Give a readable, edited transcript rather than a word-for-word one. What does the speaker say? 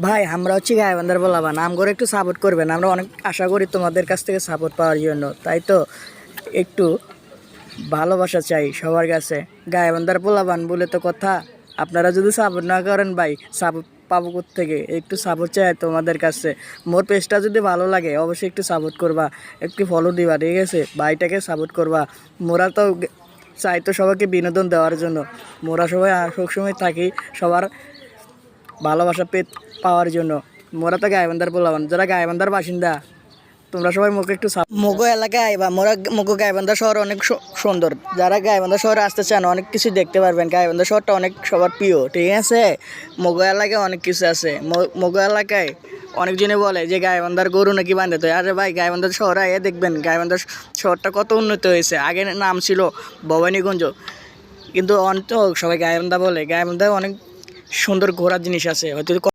ভাই আমরা হচ্ছে গাইবান্ধার বলাবান আমগরে একটু সাপোর্ট করবেন, আমরা অনেক আশা করি তোমাদের কাছ থেকে সাপোর্ট পাওয়ার জন্য, তাই তো একটু ভালোবাসা চাই সবার কাছে। গাইবান্ধার পোলাবান বলে তো কথা, আপনারা যদি সাপোর্ট না করেন ভাই সাপোর্ট পাবো থেকে একটু সাপোর্ট চাই তোমাদের কাছে। মোর পেজটা যদি ভালো লাগে অবশ্যই একটু সাপোর্ট করবা, একটু ফলো দিবা, ঠিক আছে? ভাইটাকে সাপোর্ট করবা। মোরা তো চাই তো সবাইকে বিনোদন দেওয়ার জন্য, মোরা সবাই সবসময় থাকি সবার ভালোবাসা পাওয়ার জন্য। মোরা তো গাইবান্ধার পোলাবান, যারা গাইবান্ধার বাসিন্দা তোমরা সবাই মুখে একটু মোগো এলাকায় আইবা। মোরা মোগো গাইবান্ধা শহর অনেক সুন্দর, যারা গাইবান্ধা শহরে আসতে চান অনেক কিছু দেখতে পারবেন। গাইবান্ধা শহরটা অনেক সবার প্রিয়, ঠিক আছে? মোগো এলাকায় অনেক কিছু আছে। মোগো এলাকায় অনেকজনে বলে যে গাইবান্ধার গরু নাকি বাঁধতে হয়। আরে ভাই গাইবান্ধার শহরে আইয়া দেখবেন গাইবান্ধার শহরটা কত উন্নত হয়েছে। আগে নাম ছিল ভবানীগঞ্জ, কিন্তু অন্ত সবাই গাইবান্ধা বলে। গাইবান্ধায় অনেক সুন্দর ঘোরার জিনিস আছে, হয়তো